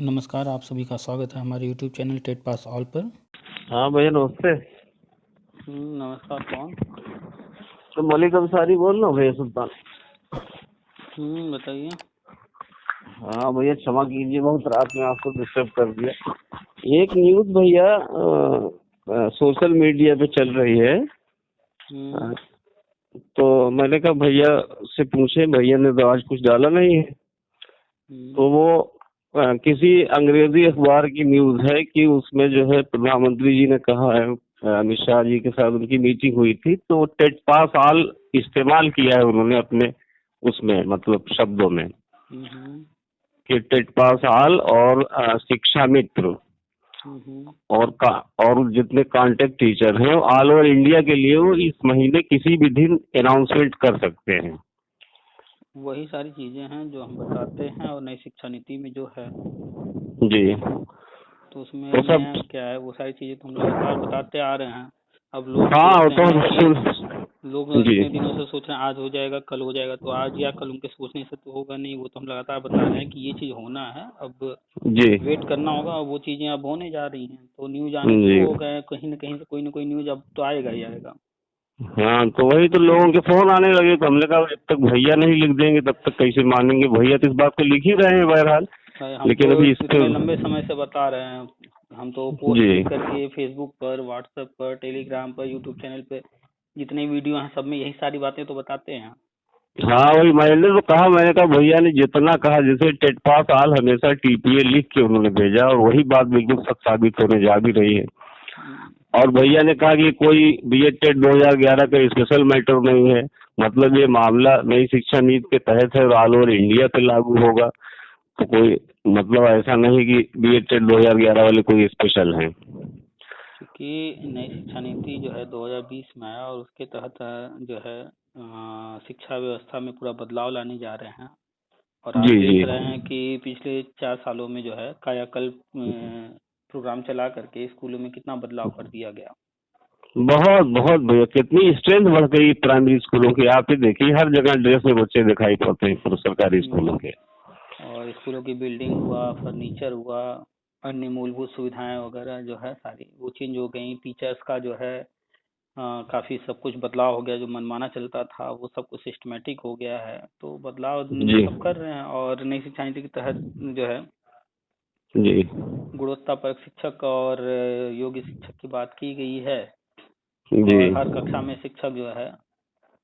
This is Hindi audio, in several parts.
नमस्कार, आप सभी का स्वागत है हमारे YouTube channel TET pass all पर। हाँ भैया नमस्ते। नमस्कार, कौन? तो मलिक अंसारी बोल रहा हूँ भैया सुल्तान। बताइए। हाँ भैया क्षमा कीजिए, बहुत रात में आपको डिस्टर्ब कर दिया। एक न्यूज़ भैया सोशल मीडिया पे चल रही है। अ, तो मैंने कहा भैया से पूछे, भैया ने तो आज कुछ डाला नहीं है। तो वो किसी अंग्रेजी अखबार की न्यूज़ है कि उसमें जो है प्रधानमंत्री जी ने कहा है, अमित शाह जी के साथ उनकी मीटिंग हुई थी, तो टेट पास ऑल इस्तेमाल किया है उन्होंने अपने उसमें, मतलब शब्दों में, कि टेट पास ऑल और शिक्षा मित्र और जितने कांटेक्ट टीचर हैं ऑल ओवर इंडिया के लिए वो इस महीने किसी भी दिन अनाउंसमेंट कर सकते हैं। वही सारी चीजें हैं जो हम बताते हैं, और नई शिक्षा नीति में जो है जी, तो उसमें तो सब नया क्या है, वो सारी चीजें तो हम लगातार बताते आ रहे हैं। अब लोग हाँ सोचते हैं तो कि लोग जी इतने दिनों से सोच रहे हैं आज हो जाएगा कल हो जाएगा, तो आज या कल उनके सोचने से तो होगा नहीं। वो तो हम लगातार बता रहे हैं कि ये चीज होना है, अब जी वेट करना होगा। और वो चीजें अब होने जा रही हैं, तो न्यूज आने जी शुरू हो गए हैं। कहीं ना कोई न्यूज अब तो आएगा ही आएगा। हाँ, तो वही तो लोगों के फोन आने लगे, तो हमने कहा जब तक भैया नहीं लिख देंगे तब तक कैसे मानेंगे। भैया तो इस बात को लिख ही रहे हैं बहरहाल, हम लेकिन तो अभी इस पे इतने लंबे समय से बता रहे हैं। हम तो पोस्ट जी लिख करके फेसबुक पर, व्हाट्सएप पर, टेलीग्राम पर, यूट्यूब चैनल पे जितने वीडियो हैं सब में यही सारी बातें तो बताते हैं। हाँ, वही मैंने तो कहा, मैंने कहा भैया ने जितना कहा, जैसे टेट पास ऑल हमेशा टीपीए लिख के उन्होंने भेजा, और वही बात बिल्कुल सच साबित होने जा भी रही है। और भैया ने कहा कि कोई बीएड टेट 2011 का स्पेशल मैटर नहीं है, मतलब ये मामला नई शिक्षा नीति के तहत है और ऑल ओवर इंडिया पे लागू होगा। तो कोई मतलब ऐसा नहीं कि बीएड टेट 2011 वाले कोई स्पेशल हैं। क्योंकि नई शिक्षा नीति जो है 2020 में आया, और उसके तहत जो है शिक्षा व्यवस्था में पूरा बदलाव लाने जा रहे हैं। और आप जी देख जी, रहे हैं कि पिछले 4 सालों में जो है कायाकल्प प्रोग्राम चला करके स्कूलों में कितना बदलाव कर दिया गया। बहुत बहुत भैया, कितनी स्ट्रेंथ बढ़ गई प्राइमरी स्कूलों की। आप ही देखिए, हर जगह ड्रेस में बच्चे दिखाई पड़ते हैं सरकारी स्कूलों के। और स्कूलों की बिल्डिंग हुआ, फर्नीचर हुआ, अन्य मूलभूत सुविधाएं वगैरह जो है सारी वो चेंज हो गई। टीचर्स का जो है काफी सब कुछ बदलाव हो गया। जो मनमाना चलता था वो सब कुछ सिस्टमेटिक हो गया है। तो बदलाव जी सब कर रहे हैं। और नई शिक्षा नीति के तहत जो है जी गुणवत्तापरक शिक्षक और योग्य शिक्षक की बात की गई है। जी और हर कक्षा में शिक्षक जो है,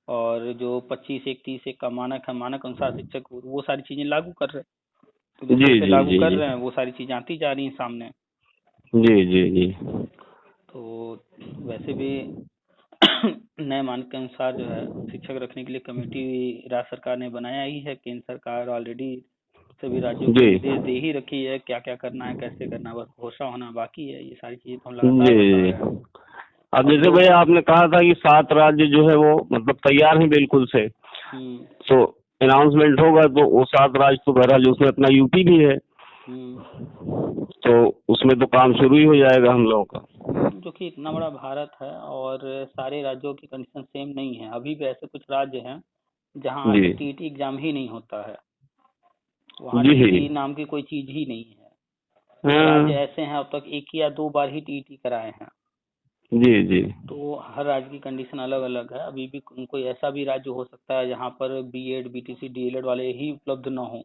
और जो 25-1-30 का मानक है, मानक अनुसार शिक्षक वो सारी चीजें लागू कर रहे हैं। तो जैसे जी जैसे जी लागू जी कर जी रहे हैं वो सारी चीजें आती जा रही हैं सामने। जी जी जी तो वैसे भी नए मानक के अनुसार जो है शिक्षक रखने के लिए कमेटी राज्य सरकार ने बनाया ही है। केंद्र सरकार ऑलरेडी सभी राज्यों को जी निर्देश दे ही रखी है क्या क्या करना है, कैसे करना है, बस घोषणा होना बाकी है। ये सारी चीजें तो हम लगातार बता जी। रहे हैं। अब अब जैसे लोग भैया आपने कहा था कि 7 राज्य जो है वो मतलब तैयार हैं बिल्कुल से, हम्म तो अनाउंसमेंट होगा तो वो 7 राज्य तो बहरहाल उसमें अपना यूपी भी है, हम्म तो उसमें तो काम शुरू ही हो जाएगा हम लोगों का। जो कि इतना बड़ा भारत है और सारे राज्यों की कंडीशन सेम नहीं है। अभी भी ऐसे कुछ राज्य हैं जहां आज जी टीईटी एग्जाम ही नहीं होता है। वहाँ जी टीईटी नाम की कोई चीज ही नहीं है। कुछ राज्य हाँ ऐसे हैं अब तक 1 या 2 बार ही टीईटी कराए हैं। जी जी तो हर राज्य की कंडीशन अलग अलग है। अभी भी कोई ऐसा भी राज्य हो सकता है जहाँ पर बीएड बीटीसी डीएलएड वाले ही उपलब्ध न हो,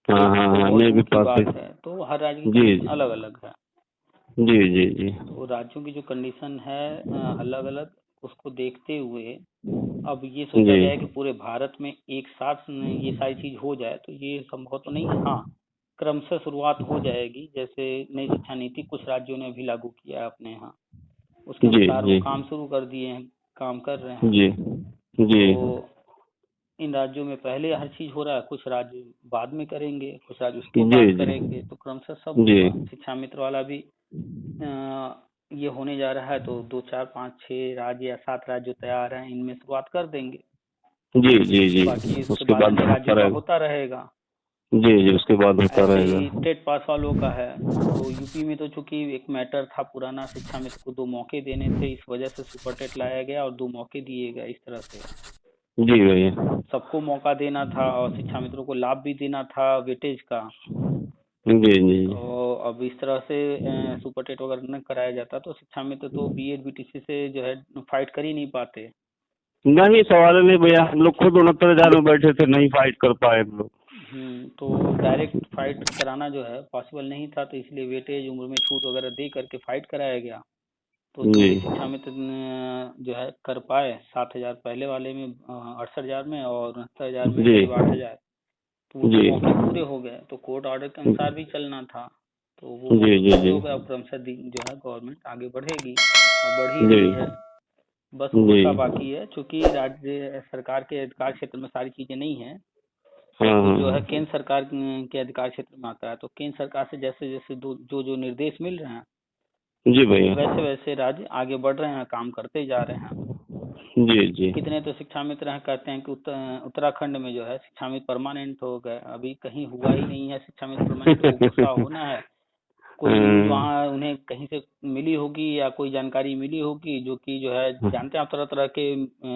हाँ हाँ तो हाँ, बहुत नहीं भी दूर की पाते। बात है। तो हर राज्य की जी कंडीशन अलग अलग है। जी जी जी तो राज्यों की जो कंडीशन है अलग अलग, उसको देखते हुए अब ये सोचा जी गया है कि पूरे भारत में एक साथ ये सारी चीज हो जाए। तो ये संभव तो नहीं है। हाँ, क्रमशः शुरुआत हो जाएगी। जैसे नई शिक्षा नीति कुछ राज्यों ने अभी लागू किया है अपने यहाँ, उसके जी अनुसार वो जी काम शुरू कर दिए हैं, काम कर रहे हैं। जी जी तो इन राज्यों में पहले हर चीज हो रहा है, कुछ राज्य बाद में करेंगे, कुछ राज्य उसके जी बाद जी करेंगे। तो क्रमशः सब जी होगा। शिक्षा मित्र वाला भी ये होने जा रहा है। तो 2 4 5 6 राज्य या 7 राज्य तैयार हैं, इनमें शुरुआत कर देंगे। जी जी जी बाकी उसके उसके बाद बाद अन्य होता राज्यों का रहेगा। होता रहेगा। जी जी उसके बाद होता ऐसे रहेगा। ही टेट पास वालों का है। तो यूपी में तो चूंकि एक मैटर था पुराना, शिक्षा मित्र को 2 मौके देने थे, इस वजह से सुपर टेट लाया गया और 2 मौके दिए गए। इस तरह से जी भैया। सबको मौका देना था और शिक्षा मित्रों को लाभ भी देना था वेटेज का। जी जी तो अब इस तरह से सुपर टेट वगैरह न कराया जाता तो शिक्षा मित्र तो बीएड बीटीसी से जो है फाइट कर ही नहीं पाते। नहीं, सवाल ही नहीं भैया, हम लोग खुद 69,000 में बैठे थे, नहीं फाइट कर पाए हम लोग। तो डायरेक्ट फाइट कराना जो है पॉसिबल नहीं था, तो इसलिए वेटेज उम्र में छूट वगैरह दे करके फाइट कराया गया। तो जो जी भी शिक्षा मित्र जो है कर पाए 7,000 पहले वाले में, 68,000 में, और 69,000 में जी करीब 8,000, तो वो तो जी मौके पूरे हो गए। तो कोर्ट ऑर्डर के अनुसार भी चलना था, तो वो जी मौके जी पूरे जी हो गए। अब क्रमशः जो है गवर्नमेंट आगे बढ़ेगी और बढ़ ही रही है। बस जी घोषणा बाकी है, क्योंकि राज्य सरकार के अधिकार क्षेत्र में सारी चीजें नहीं है। हाँ सब कुछ हाँ जो है हाँ। केंद्र सरकार के अधिकार क्षेत्र में आता है। तो केंद्र सरकार से जैसे जैसे जो जो निर्देश मिल रहे हैं, जी भैया। वैसे वैसे राज्य आगे बढ़ रहे हैं, काम करते जा रहे हैं। जी जी कितने तो शिक्षा मित्र हैं कहते हैं कि उत्तराखंड में जो है शिक्षा मित्र परमानेंट हो गए, अभी कहीं हुआ ही नहीं है शिक्षा मित्र परमानेंट। वो घोषणा होना है, कोई न्यूज हाँ, वहाँ उन्हें कहीं से मिली होगी या कोई जानकारी मिली होगी, जो कि जो है जानते हैं आप तरह तरह के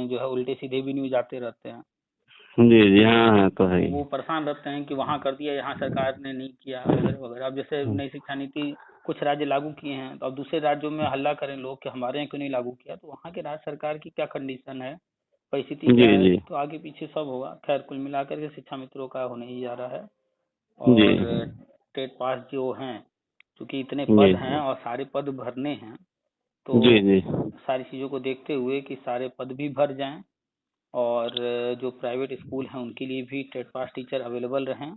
जो है उल्टे सीधे भी न्यूज आते रहते हैं। जी जी हाँ हाँ, तो है तो ही। वो परेशान रहते हैं कि वहाँ कर दिया, यहाँ सरकार ने नहीं किया वगैरह वगैरह। अब जैसे नई शिक्षा नीति कुछ राज्य लागू किए हैं, तो अब दूसरे राज्यों में हल्ला करें लोग कि हमारे यहाँ क्यों नहीं लागू किया। तो वहाँ के राज्य सरकार की क्या कंडीशन है, परिस्थिति क्या जी है, जी तो आगे पीछे सब होगा। खैर कुल मिलाकर के शिक्षा मित्रों का होने ही जा रहा है। जी और टेट पास जो हैं, क्योंकि इतने जी पद हैं और सारे पद भरने हैं, जी तो जी सारी चीज़ों को देखते हुए कि सारे पद भी भर जाएं, और जो प्राइवेट स्कूल हैं उनके लिए भी टेट पास टीचर अवेलेबल रहें।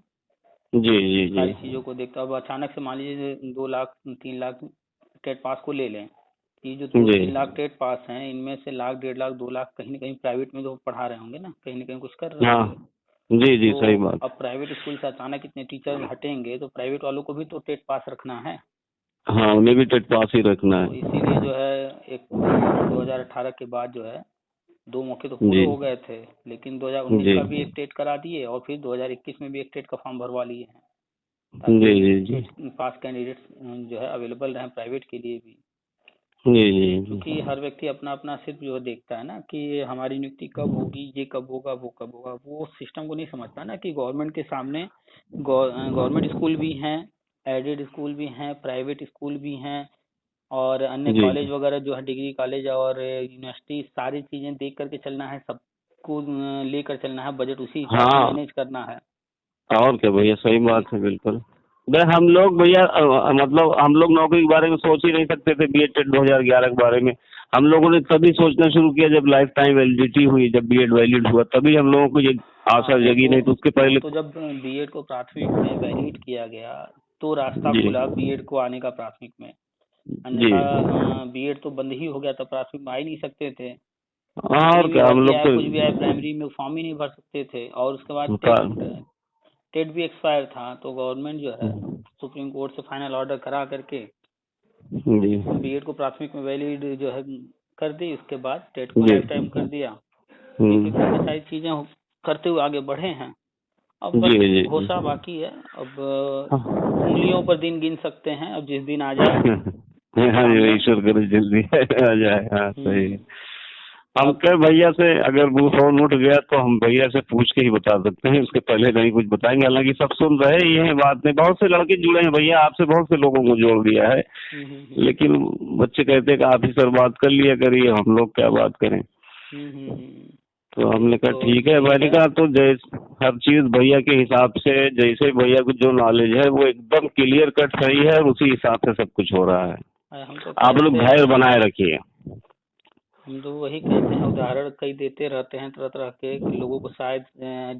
जी जी जी सारी चीज़ों को देखते, अब अचानक से मान लीजिए 2 लाख 3 लाख टेट पास को ले लें, ये जो दो जी तीन लाख टेट पास हैं, इनमें से लाख 1.5 लाख 2 लाख कहीं ना कहीं प्राइवेट में तो पढ़ा रहे होंगे ना, कहीं ना कहीं कुछ कर रहे हाँ। होंगे। जी जी, तो सही बात। अब प्राइवेट स्कूल से अचानक इतने टीचर हटेंगे, तो प्राइवेट वालों को भी तो टेट पास रखना है। हाँ, उन्हें भी टेट पास ही रखना तो है। इसीलिए जो है एक 2018 के बाद जो है 2 मौके तो पूरे जी हो गए थे, लेकिन 2019 जी का भी एक टेट करा दिए, और फिर 2021 में भी एक टेट का फॉर्म भरवा लिए हैं, जी ताकि जी जी टेट पास कैंडिडेट्स जो है अवेलेबल रहें प्राइवेट के लिए भी। जी जी जी क्योंकि हर व्यक्ति अपना अपना सिर्फ जो है देखता है ना कि हमारी नियुक्ति कब होगी, ये कब होगा, वो कब होगा। वो सिस्टम को नहीं समझता ना कि गवर्नमेंट के सामने गवर्नमेंट स्कूल भी हैं, एडेड स्कूल भी हैं, प्राइवेट स्कूल भी हैं, और अन्य जी कॉलेज वगैरह जो है डिग्री कॉलेज और यूनिवर्सिटी, सारी चीजें देख करके चलना है, सबको लेकर चलना है, बजट उसी हिसाब से हाँ। मैनेज करना है। और क्या भैया, सही तो बात है बिल्कुल। भाई हम लोग भैया मतलब हम लोग नौकरी के बारे में सोच ही नहीं सकते थे बीएड टेट 2011 के बारे में। हम लोगों ने तभी सोचना शुरू किया जब लाइफ टाइम वैलिडिटी हुई, जब बीएड वैलिड हुआ, तभी हम लोगों को ये हाँ, आशा जगी, नहीं तो उसके वो पहले। तो जब बीएड को प्राथमिक में वैलिड किया गया, तो रास्ता जी खुला बीएड को आने का प्राथमिक में। जी अन्यथा बीएड तो बंद ही हो गया था, प्राथमिक में आ ही नहीं सकते थे। और जितनी भी क्या, हम भर्ती लोग आया, तो कुछ भी आया, प्राइमरी में फॉर्म ही नहीं भर सकते थे। और उसके बाद टेट भी एक्सपायर था, तो गवर्नमेंट जो है सुप्रीम कोर्ट से फाइनल ऑर्डर करा करके जी बीएड को प्राथमिक में वैलिड जो है कर दी। उसके बाद टेट को जी लाइफ टाइम कर दिया। एक एक करके सारी चीजें करते हुए आगे बढ़े हैं। अब जी बस जी जी घोषणा बाकी है। अब हाँ। उंगलियों पर दिन गिन सकते हैं, अब जिस दिन आ जाए हाँ जी, सामने। ईश्वर करे जल्दी आ जाए। हाँ सही है। हम्म। हम अब कह भैया से अगर वो फोन उठ गया तो हम भैया से पूछ के ही बता सकते हैं, उसके पहले नहीं कुछ बताएंगे। हालांकि सब सुन रहे ही हैं, बात नहीं, बहुत से लड़के जुड़े हैं भैया, आपसे बहुत से लोगों को जोड़ दिया है। हम्म हम्म लेकिन बच्चे कहते हैं कि आप ही सर बात कर लिया करिए, हम लोग क्या बात करें। हम्म। तो हमने कहा तो ठीक है। ठीक मैंने है। कहा तो जैसे हर चीज भैया के हिसाब से, जैसे भैया को जो नॉलेज है वो एकदम क्लियर कट सही है, और उसी हिसाब से सब कुछ हो रहा है। हम तो आप लोग कहते धैर्य हैं, बनाए रखिए। हम तो वही कहते हैं, उदाहरण कई देते रहते हैं तरह तरह के, कि लोगों को शायद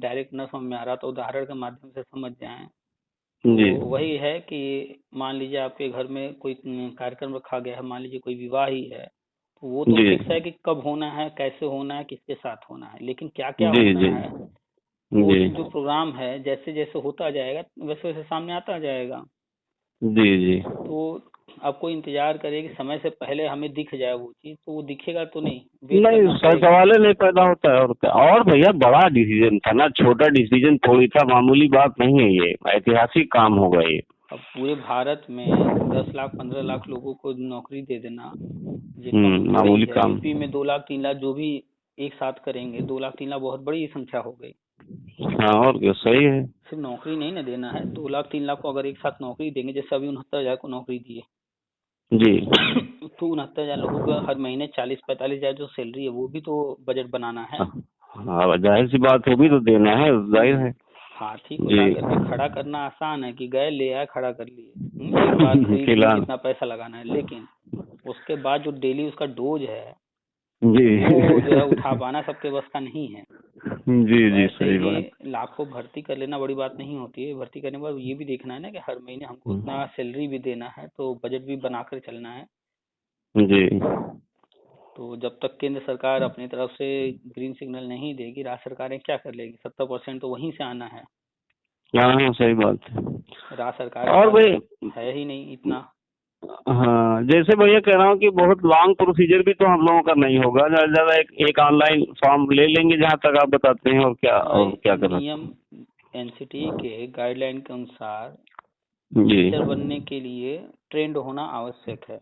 डायरेक्ट न समझ में आ रहा तो उदाहरण के माध्यम से समझ जाएं। तो जी वही है कि मान लीजिए आपके घर में कोई कार्यक्रम रखा गया है, मान लीजिए कोई विवाह ही है, तो वो तो जी फिक्स है कि कब होना है, कैसे होना है, किसके साथ होना है। लेकिन क्या क्या जी होना जी है, वो जी जो प्रोग्राम है जैसे जैसे होता जाएगा वैसे वैसे सामने आता जाएगा। जी जी तो आपको इंतजार करे कि समय से पहले हमें दिख जाए वो चीज, तो वो दिखेगा तो नहीं, वेट नहीं, करना पड़ेगा। सवाल ही नहीं पैदा होता है। और क्या, और भैया बड़ा डिसीजन था ना, छोटा डिसीजन थोड़ी था, मामूली बात नहीं है, ये ऐतिहासिक काम होगा ये। अब पूरे भारत में 10 लाख 15 लाख लोगों को नौकरी दे देना ये कम थोड़े ही मामूली है। काम। यूपी में 2 लाख 3 लाख जो भी एक साथ करेंगे, 2 लाख 3 लाख बहुत बड़ी संख्या हो गई। हाँ और क्या, सही है। सिर्फ नौकरी नहीं ना देना है, 2 लाख 3 लाख को अगर एक साथ नौकरी देंगे, जैसे अभी 69,000 को नौकरी दिए जी। तो 69,000 लोगों को हर महीने 40-45,000 जो सैलरी है वो भी तो बजट बनाना है। हाँ जाहिर सी बात, वो भी तो देना है, जाहिर है। हाथी को ला जी। करके खड़ा करना आसान है कि गए ले आए खड़ा कर लिए, एक बार खरीद लिए, खिलान। कितना पैसा लगाना है, लेकिन उसके बाद जो डेली उसका डोज है जी। वो जो है उठा पाना सबके बस का नहीं है। जी तो जी ऐसे सही ही बात। लाखों भर्ती कर लेना बड़ी बात नहीं होती है। भर्ती करने के बाद ये भी देखना है ना कि हर महीने हमको उतना सैलरी भी देना है, तो बजट भी बनाकर चलना है। जी। तो जब तक केंद्र सरकार अपनी तरफ से ग्रीन सिग्नल नहीं देगी, राज्य सरकारें क्या कर लेगी? 70% तो वहीं से आना है, हाँ सही बात है। राज्य सरकार के और पास भाई, है ही नहीं इतना। हाँ जैसे भैया कह रहा हूँ कि बहुत लॉन्ग प्रोसीजर भी तो हम लोगों का नहीं होगा, ज्यादा से ज्यादा एक ऑनलाइन फॉर्म ले लेंगे जहाँ तक आप बताते हैं, और क्या कर सकते नियम एनसीटी के गाइडलाइन के अनुसार हैं। जी टीचर बनने के लिए ट्रेंड होना आवश्यक है।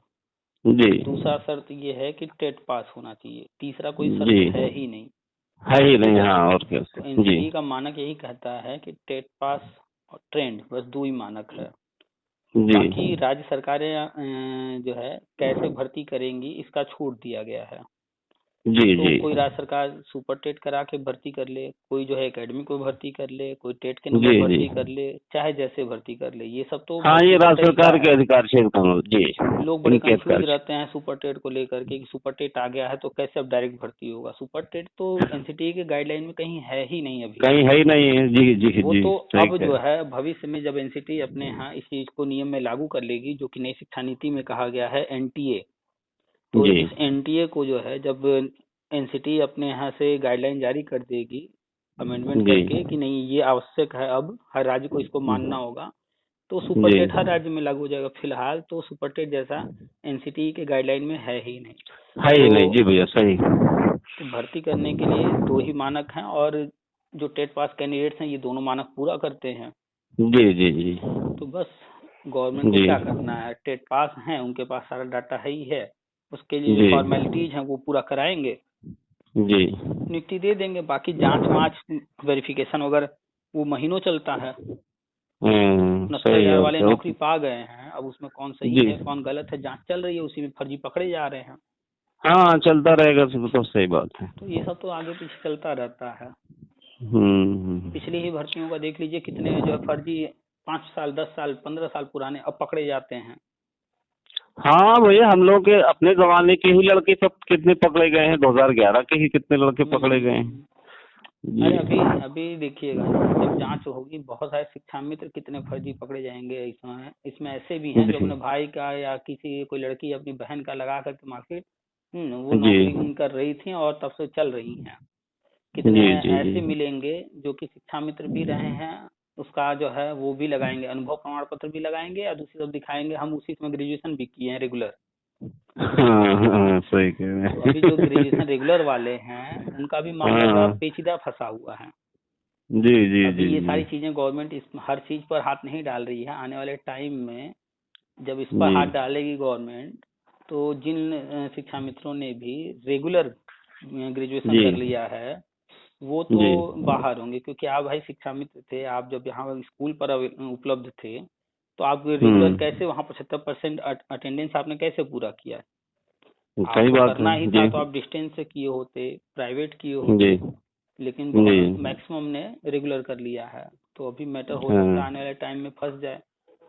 जी दूसरा शर्त ये है कि टेट पास होना चाहिए, तीसरा कोई जी, शर्त है ही नहीं। है ही नहीं, हाँ और क्या। तो जी एनसीटी का मानक यही कहता है कि टेट पास और ट्रेंड, बस 2 ही मानक है। जी बाकी राज्य सरकारें जो है कैसे भर्ती करेंगी इसका छूट दिया गया है। जी तो जी कोई राज्य सरकार सुपर टेट करा के भर्ती कर ले, कोई जो है एकेडमी को भर्ती कर ले, कोई टेट के नंबर जी जी। भर्ती कर ले, चाहे जैसे भर्ती कर ले, ये सब तो हाँ ये भर्ती का राज्य तरीका सरकार के है। अधिकार क्षेत्र का, जी लोग बड़े इनके कंफ्यूज अधिकार से। रहते हैं सुपर टेट को लेकर के कि सुपर टेट आ गया है तो कैसे अब डायरेक्ट भर्ती होगा। सुपर टेट तो एनसीटी के गाइडलाइन में कहीं है ही नहीं अभी। कहीं है ही नहीं है, जी जी वो जी तो सही अब कह जो रहे है भविष्य में जब एनसीटी अपने यहाँ इस चीज को नियम में लागू कर लेगी, जो कि नई शिक्षा नीति में कहा गया है एनटीए, हैं। तो जी इस एनटीए को जो है जब एनसीटी अपने यहाँ से गाइडलाइन जारी कर देगी अमेंडमेंट जी करके कि नहीं ये आवश्यक है, अब हर राज्य को इसको मानना होगा, तो सुपर जी, टेट हर राज्य में लागू हो जाएगा। फिलहाल तो सुपर टेट जैसा एनसीटी के गाइडलाइन में है ही नहीं। है ही नहीं, तो जी भैया सही। तो भर्ती करने के लिए 2 ही मानक हैं, और जो टेट पास कैंडिडेट्स हैं ये दोनों मानक पूरा करते हैं। जी जी जी तो बस गवर्नमेंट को जी क्या करना है, टेट पास हैं उनके पास सारा डाटा है ही है, उसके लिए जो जी फॉर्मेलिटीज हैं वो पूरा कराएंगे, जी। नियुक्ति दे देंगे। बाकी जांच वाँच वेरिफिकेशन वगैरह वो महीनों चलता है। उनहत्तर सही है, हजार और वाले क्या। नौकरी पा गए हैं, अब उसमें कौन सही जी है कौन गलत है जांच चल रही है, उसी में फर्जी पकड़े जा रहे हैं। हाँ चलता रहेगा, सब तो सही बात है। तो ये सब तो आगे पीछे चलता रहता है। हम्म। पिछली ही भर्तियों का देख लीजिए, कितने जो है फर्जी 5 साल 10 साल 15 साल पुराने अब पकड़े जाते हैं। हाँ भैया, हम लोग के अपने जमाने के ही लड़के सब कितने पकड़े गए हैं, 2011 के ही कितने लड़के पकड़े गए हैं। अरे जी अभी अभी देखिएगा ना, जब जांच होगी बहुत सारे शिक्षा मित्र कितने फर्जी पकड़े जाएंगे। इसमें ऐसे भी हैं जो जी अपने भाई का या किसी कोई लड़की अपनी बहन का लगा करके मार्कशीट वो जी नौकरी कर रही थी और तब से चल रही हैं। कितने जी जी जी ऐसे मिलेंगे जो कि शिक्षा मित्र भी रहे हैं, उसका जो है वो भी लगाएंगे, अनुभव प्रमाण पत्र भी लगाएंगे, और दूसरी तरफ दिखाएंगे हम उसी में ग्रेजुएशन भी किए हैं रेगुलर। हाँ हाँ सही कह रहे तो अभी जो हैं। ग्रेजुएशन रेगुलर वाले हैं उनका भी मामला बड़ा हाँ पेचीदा फंसा हुआ है। जी जी अभी जी ये जी सारी चीजें गवर्नमेंट इस हर चीज पर हाथ नहीं डाल रही है। आने वाले टाइम में जब इस पर जी हाथ डालेगी गवर्नमेंट, तो जिन शिक्षा मित्रों ने भी रेगुलर ग्रेजुएशन जी कर लिया है वो तो जी बाहर होंगे, क्योंकि आप भाई शिक्षा मित्र थे, आप जब यहाँ स्कूल पर उपलब्ध थे तो आप रेगुलर हम्म, कैसे वहाँ 75% अटेंडेंस आपने कैसे पूरा किया? सही आपको बात है। करना ही था जी तो आप डिस्टेंस से किए होते, प्राइवेट किए जी होते, लेकिन जी बहुत मैक्सिमम ने रेगुलर कर लिया है। तो अभी मैटर हो सकता है हाँ आने वाले टाइम में फंस जाए।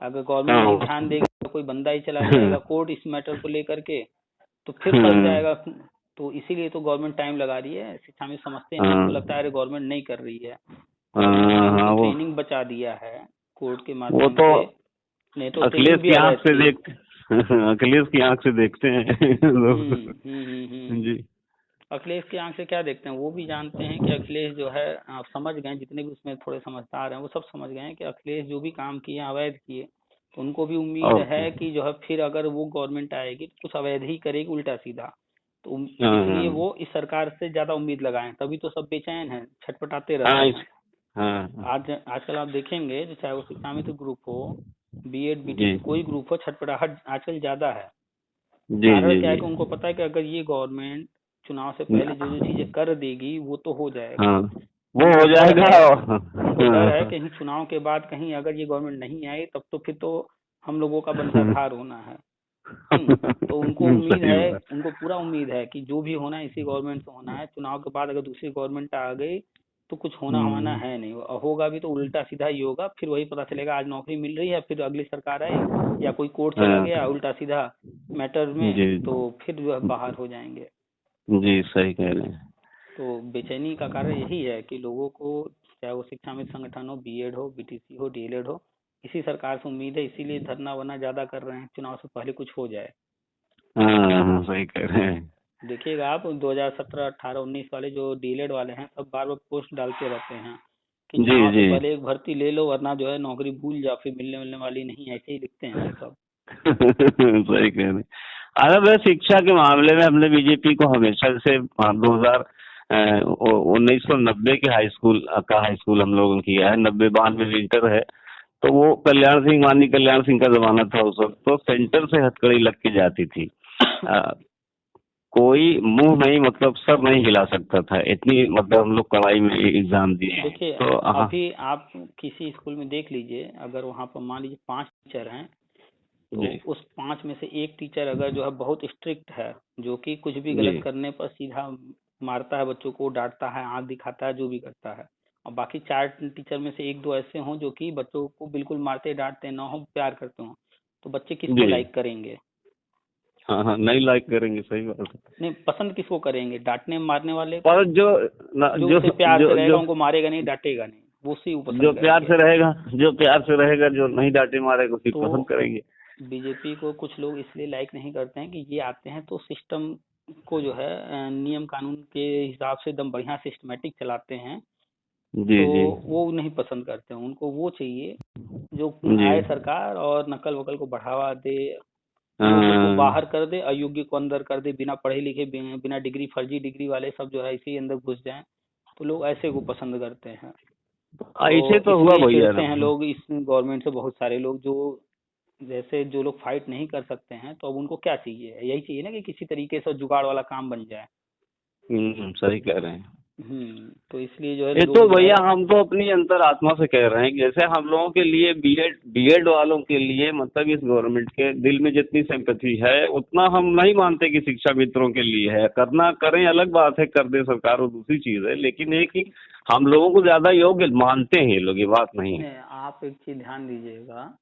अगर गवर्नमेंट नहीं हाँ ध्यान देगी तो कोई बंदा ही चला जाएगा हाँ कोर्ट इस मैटर को लेकर के, तो फिर फंस हाँ जाएगा। तो इसीलिए तो गवर्नमेंट टाइम लगा रही है। शिक्षा में समझते नहीं, हाँ उनको लगता है अरे गवर्नमेंट नहीं कर रही है। गवर्नमेंट ने हाँ उनको हाँ, ट्रेनिंग बचा दिया है कोर्ट के वो माध्यम तो से, नहीं तो अखिलेश ट्रेनिंग भी की आंख अवैध से थी। देख अखिलेश की आंख से देखते हैं लोग। हम्म। जी अखिलेश की आंख से क्या देखते हैं, वो भी जानते हैं कि अखिलेश जो है, आप समझ गए जितने भी उसमें थोड़े समझदार हैं वो सब समझ गए हैं कि अखिलेश जो भी काम किए अवैध किए, तो उनको भी उम्मीद और है कि जो है फिर अगर वो गवर्नमेंट आएगी तो कुछ अवैध ही करेगी उल्टा सीधा। तो हाँ इसलिए हाँ वो इस सरकार से ज्यादा उम्मीद लगाए हैं, तभी तो सब बेचैन हैं, छटपटाते रहते हाँ हैं। हाँ आजकल आप देखेंगे जो चाहे वो शिक्षा मित्र ग्रुप हो, बीएड जी बीटीसी कोई ग्रुप हो, छटपटाहट आजकल ज्यादा है। जी कारण जी क्या है जी कि उनको पता है कि अगर ये गवर्नमेंट चुनाव से पहले जो जो चीजें कर देगी वो तो हो जाएगा। हाँ वो हो जाएगा। उनको डर है कहीं चुनाव के बाद कहीं अगर ये गवर्नमेंट नहीं आई तब तो फिर तो हम लोगों का बंसरधार होना है। तो उनको उम्मीद सही है, बात। उनको पूरा उम्मीद है कि जो भी होना है इसी गवर्नमेंट से होना है। चुनाव के बाद अगर दूसरी गवर्नमेंट आ गई तो कुछ होना हमारा है नहीं, होगा भी तो उल्टा सीधा ही होगा। फिर वही पता चलेगा आज नौकरी मिल रही है, फिर अगली सरकार आई या कोई कोर्ट चला हाँ, गया उल्टा सीधा मैटर में, जी तो फिर जो है बाहर हो जाएंगे। जी सही कह रहे हैं। तो बेचैनी का कारण यही है कि लोगों को, चाहे वो शिक्षा में संगठन हो, बीएड हो, बीटीसी हो, डीएलएड हो, इसी सरकार से उम्मीद है, इसीलिए धरना वरना ज्यादा कर रहे हैं, चुनाव से पहले कुछ हो जाए। हाँ सही कह रहे हैं। देखिएगा आप 2017, 18, 19 वाले जो डीएलएड वाले हैं सब बार बार पोस्ट डालते रहते हैं कि जी चुनाव से जी। पहले एक भर्ती ले लो वरना जो है नौकरी भूल जाओ, फिर मिलने मिलने वाली नहीं, ऐसे ही लिखते हैं वो सब। सही कह रहे हैं। अगर वह शिक्षा के मामले में हमने बीजेपी को हमेशा से 1990 के हाई स्कूल हम लोगों ने किया है, 90-92 में इंटर है। तो वो माननीय कल्याण सिंह का जमाना था उस वक्त, तो सेंटर से हथकड़ी लग के जाती थी। कोई मुंह नहीं, मतलब सर नहीं हिला सकता था, इतनी मतलब हम लोग कड़ाई में एग्जाम दिए हैं। देखिए तो हाँ अभी आप किसी स्कूल में देख लीजिए, अगर वहाँ पर मान लीजिए 5 टीचर हैं, तो जी उस 5 में से एक टीचर अगर जो है बहुत स्ट्रिक्ट है, जो कि कुछ भी जी गलत करने पर सीधा मारता है बच्चों को, डांटता है, आंख दिखाता है, जो भी करता है, और बाकी 4 टीचर में से एक दो ऐसे हों जो कि बच्चों को बिल्कुल मारते डांटते ना हो, प्यार करते हो, तो बच्चे किसको जी। लाइक करेंगे? हाँ हाँ, नहीं लाइक करेंगे, सही बात है। नहीं, पसंद किसको करेंगे? डांटने मारने वाले को? पर जो जो जो उससे प्यार से जो रहेगा, जो उनको मारेगा नहीं, डांटेगा नहीं, वो उसी को जो पसंद प्यार करेंगे। से रहेगा, जो प्यार से रहेगा, जो नहीं डांटे मारेगा उसी को पसंद तो करेंगे। बीजेपी को कुछ लोग इसलिए लाइक नहीं करते हैं कि ये आते हैं तो सिस्टम को जो है नियम कानून के हिसाब से एकदम बढ़िया सिस्टमेटिक चलाते हैं, जी तो जी वो नहीं पसंद करते हैं। उनको वो चाहिए जो जी। आए सरकार और नकल वकल को बढ़ावा दे, योग्य को हाँ, बाहर कर दे, अयोग्य को अंदर कर दे, बिना पढ़े लिखे, बिना डिग्री, फर्जी डिग्री वाले सब जो है इसी अंदर घुस जाएं, तो लोग ऐसे को पसंद करते हैं। ऐसे तो तो हुआ इसलिए भैया चिढ़ते ना। हैं लोग इस गवर्नमेंट से, बहुत सारे लोग जो, जैसे जो लोग फाइट नहीं कर सकते हैं तो अब उनको क्या चाहिए, यही चाहिए ना कि किसी तरीके से जुगाड़ वाला काम बन जाए। सही कह रहे हैं। तो इसलिए जो है ये तो लोग जो है, भैया हम तो अपनी अंतरात्मा से कह रहे हैं कि जैसे हम लोगों के लिए बीएड वालों के लिए, मतलब इस गवर्नमेंट के दिल में जितनी सिंपैथी है उतना हम नहीं मानते कि शिक्षा मित्रों के लिए है। करना करें अलग बात है, कर दे सरकार वो दूसरी चीज है, लेकिन एक ही हम लोगों को ज्यादा योग्य मानते हैं ये लोग, ये बात नहीं है। आप एक चीज ध्यान दीजिएगा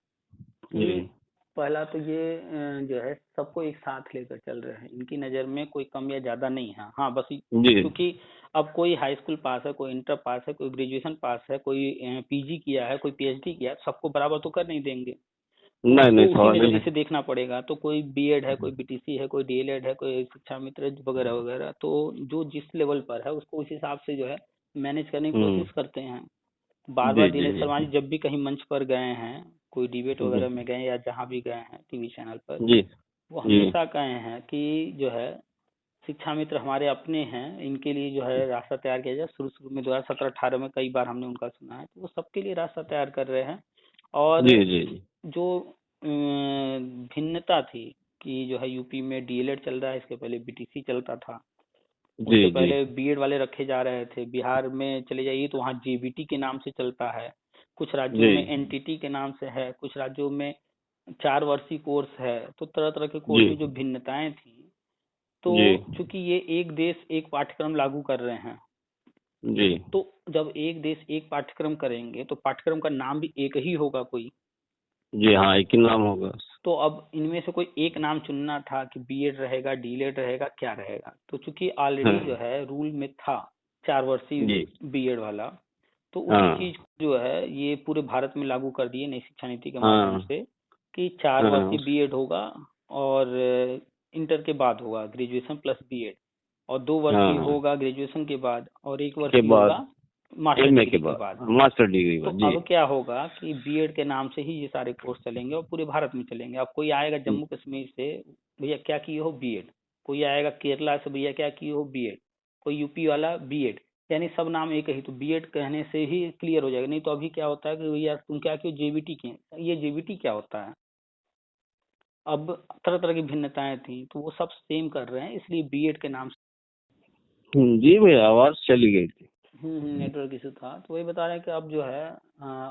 कि जी पहला तो ये जो है सबको एक साथ लेकर चल रहे हैं, इनकी नज़र में कोई कम या ज़्यादा नहीं है। हाँ बस जी। क्योंकि अब कोई हाई स्कूल पास है, कोई इंटर पास है, कोई ग्रेजुएशन पास है, कोई पीजी किया है, कोई पीएचडी किया है, सबको बराबर तो कर नहीं देंगे। तो नहीं उसको नहीं, उसी सवाल ही नज़रिए नहीं। से देखना पड़ेगा। तो कोई बीएड है, कोई बीटीसी है, कोई डीएलएड है, कोई शिक्षा मित्र वगैरह वगैरह, तो जो जिस लेवल पर है उसको उस हिसाब से जो है मैनेज करने की हम्म। कोशिश करते हैं। बार बार जी जी दिनेश जी शर्मा जी जब भी कहीं मंच पर गए हैं, कोई डिबेट जी वगैरह में गए या जहाँ भी गए हैं टीवी चैनल पर, जी वो जी हमेशा कहे हैं कि जो है शिक्षा मित्र हमारे अपने हैं, इनके लिए जो है रास्ता तैयार किया जाए। शुरू शुरू में 2017-18 में कई बार हमने उनका सुना है, तो वो सबके लिए रास्ता तैयार कर रहे हैं। और जी जी जो भिन्नता थी कि जो है यूपी में डीएलएड चल रहा है, इसके पहले बीटीसी चलता था, जी उससे जी पहले बीएड वाले रखे जा रहे थे, बिहार में चले जाइए तो वहाँ जेबीटी के नाम से चलता है, कुछ राज्यों जी में एनटीटी के नाम से है, कुछ राज्यों में 4 वर्षीय कोर्स है। तो तरह तरह के जी कोर्स में जो भिन्नताएं थी, तो जी चूंकि ये एक देश एक पाठ्यक्रम लागू कर रहे हैं, जी तो जब एक देश एक पाठ्यक्रम करेंगे तो पाठ्यक्रम का नाम भी एक ही होगा कोई। जी। हाँ, एक ही नाम होगा। तो अब इनमें से कोई एक नाम चुनना था कि बीएड रहेगा, डीएलएड रहेगा, क्या रहेगा। तो चूंकि ऑलरेडी जो हाँ है रूल में था 4 वर्षीय जी। बीएड वाला, तो उसी हाँ चीज को जो है ये पूरे भारत में लागू कर दिए नई शिक्षा नीति के माध्यम हाँ से कि 4 वर्षीय हाँ बीएड होगा, और इंटर के बाद होगा ग्रेजुएशन प्लस बीएड, और 2 वर्षीय हाँ होगा ग्रेजुएशन के बाद, और एक के वर्षीय बाद, होगा मास्टर एमए के डिग्री के बाद, बाद। मास्टर डिग्री तो बाद। जी अब क्या होगा कि बीएड के नाम से ही ये सारे कोर्स चलेंगे और पूरे भारत में चलेंगे। अब कोई आएगा जम्मू कश्मीर से, भैया क्या किए हो, बीएड। कोई आएगा केरला से, भैया क्या किए हो, बीएड। कोई यूपी वाला, बीएड। यानी सब नाम एक ही, तो बीएड कहने से ही क्लियर हो जाएगा। नहीं तो अभी क्या होता है कि भैया तुम क्या किए हो, जेबीटी किए। ये जेबीटी क्या होता है? अब तरह तरह की भिन्नताएं थी, तो वो सब सेम कर रहे हैं, इसलिए बीएड के नाम से। जी भैया, आवाज चली गई थी। नेटवर्क इशू था, तो वही बता रहे हैं कि अब जो है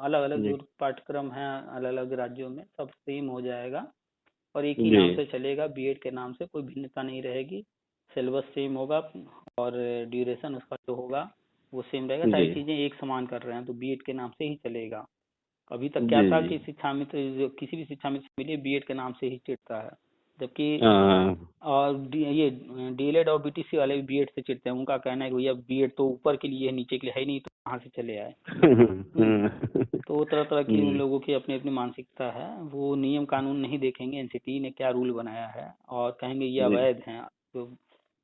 अलग अलग जी जो पाठ्यक्रम है अलग अलग राज्यों में सब सेम हो जाएगा और एक ही जी नाम से चलेगा, बीएड के नाम से कोई भिन्नता नहीं रहेगी। सिलेबस सेम होगा और ड्यूरेशन उसका जो होगा वो सेम रहेगा, जी सारी चीजें एक समान कर रहे हैं तो बीएड के नाम से ही चलेगा। अभी तक क्या जी था जी। कि शिक्षा मित्र जो किसी भी शिक्षा मित्र से मिलिए बीएड के नाम से ही चिढ़ता है, जबकि हाँ। और ये डीएलएड और बीटीसी वाले भी बीएड से चिढ़ते हैं। उनका कहना है कि भैया बीएड तो ऊपर के लिए है, नीचे के लिए है ही नहीं, तो कहाँ से चले आए। तो तरह तरह की उन लोगों की अपनी अपनी मानसिकता है, वो नियम कानून नहीं देखेंगे एनसीटी ने क्या रूल बनाया है और कहेंगे ये जी अवैध हैं, तो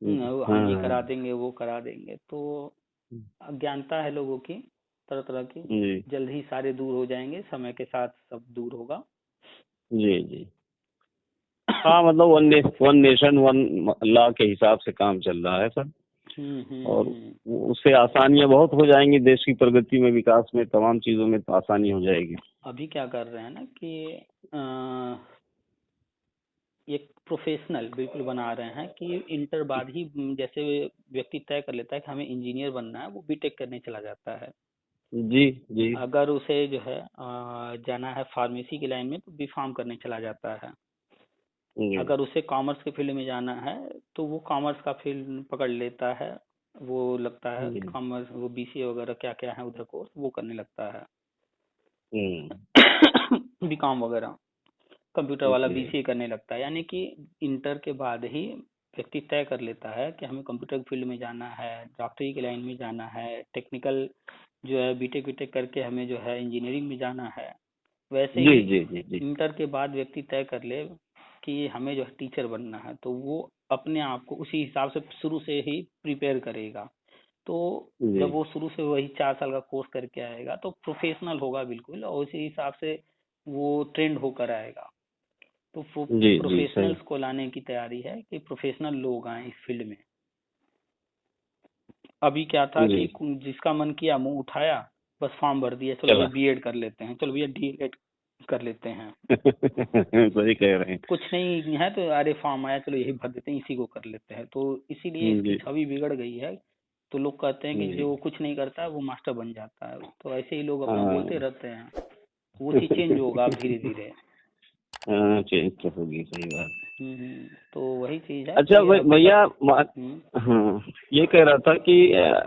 हम ये हाँ करा देंगे वो करा देंगे। तो अज्ञानता है लोगों की तरह तरह की, जी जल्द ही सारे दूर हो जाएंगे, समय के साथ सब दूर होगा। जी जी। हाँ मतलब वन नेशन वन लॉ के हिसाब से काम चल रहा है सर। और उससे आसानियां बहुत हो जाएंगी, देश की प्रगति में, विकास में, तमाम चीजों में तो आसानी हो जाएगी। अभी क्या कर रहे हैं ना कि एक प्रोफेशनल बिल्कुल बना रहे हैं कि इंटर बाद ही जैसे व्यक्ति तय कर लेता है कि हमें इंजीनियर बनना है, वो बीटेक करने चला जाता है। जी जी अगर उसे जो है जाना है फार्मेसी की लाइन में तो बी फार्म करने चला जाता है। जी अगर उसे कॉमर्स के फील्ड में जाना है तो वो कॉमर्स का फील्ड पकड़ लेता है, वो लगता है जी। कॉमर्स, वो बीसीए वगैरह क्या क्या है उधर कोर्स वो करने लगता है। बीकॉम वगैरह कंप्यूटर वाला जी बीसीए करने लगता है, यानी कि इंटर के बाद ही व्यक्ति तय कर लेता है कि हमें कंप्यूटर फील्ड में जाना है, डॉक्टरी की लाइन में जाना है, टेक्निकल जो है बीटेक बीटेक करके हमें जो है इंजीनियरिंग में जाना है। वैसे जी ही जी जी जी इंटर के बाद व्यक्ति तय कर ले कि हमें जो है टीचर बनना है, तो वो अपने आप को उसी हिसाब से शुरू से ही प्रिपेयर करेगा। तो जी जब वो शुरू से वही 4 साल का कोर्स करके आएगा तो प्रोफेशनल होगा बिल्कुल, और उसी हिसाब से वो ट्रेंड होकर आएगा। तो जी जी सही। प्रोफेशनल्स को लाने की तैयारी है कि प्रोफेशनल लोग आए इस फील्ड में। अभी क्या था जी कि जिसका मन किया मुंह उठाया, बस फॉर्म भर दिया, चलो चला। भैया बीएड कर लेते हैं, चलो भैया डीएड कर लेते हैं। सही कह रहे हैं। कुछ नहीं है तो अरे फॉर्म आया चलो यही भर देते हैं, इसी को कर लेते हैं, तो इसीलिए इसकी जी छवि बिगड़ गई है। तो लोग कहते हैं कि जी जो कुछ नहीं करता है वो मास्टर बन जाता है, तो ऐसे ही लोग अपना बोलते हाँ रहते हैं। वो चीज चेंज होगा अब धीरे धीरे। हाँ चेंज तो होगी, सही बात। तो वही चीज है अच्छा कि अभी भैया तक हाँ ये कह रहा था कि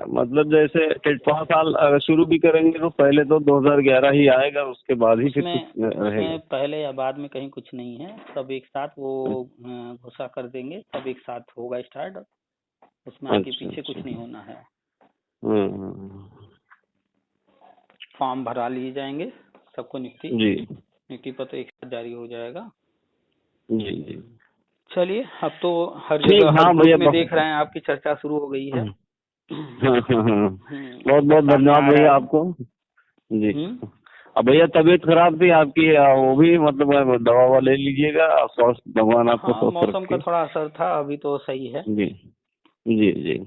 मतलब जैसे 5 साल अगर शुरू भी करेंगे तो पहले तो 2011 ही आएगा, उसके बाद ही फिर कुछ उसमें रहेगा। उसमें पहले या बाद में कहीं कुछ नहीं है, सब एक साथ वो घोषणा कर देंगे, सब एक साथ होगा स्टार्ट। उसमें आगे अच्छा पीछे अच्छा। कुछ नहीं होना है। हाँ, फॉर्म भरा लिए जाएंगे, सबको जी नियुक्ति पत्र एक साथ जारी हो जाएगा। जी जी चलिए, अब तो हर ठीक। जगह हर हाँ भैया ग्रुप में देख रहे हैं आपकी चर्चा शुरू हो गई है। हाँ हाँ हाँ बहुत सब बहुत सामने धन्यवाद आ रहा भैया है। आपको। जी। हम्म अब भैया तबीयत खराब थी आपकी, वो भी मतलब दवा ववा ले लीजिएगा, स्वस्थ, भगवान आपको हाँ, स्वस्थ मौसम का रखे। थोड़ा असर था, अभी तो सही है। जी जी जी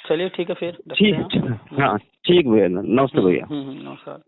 चलिए ठीक है, फिर रखते ठीक हैं। है। हाँ ठीक भैया, नमस्ते भैया। नमस्कार।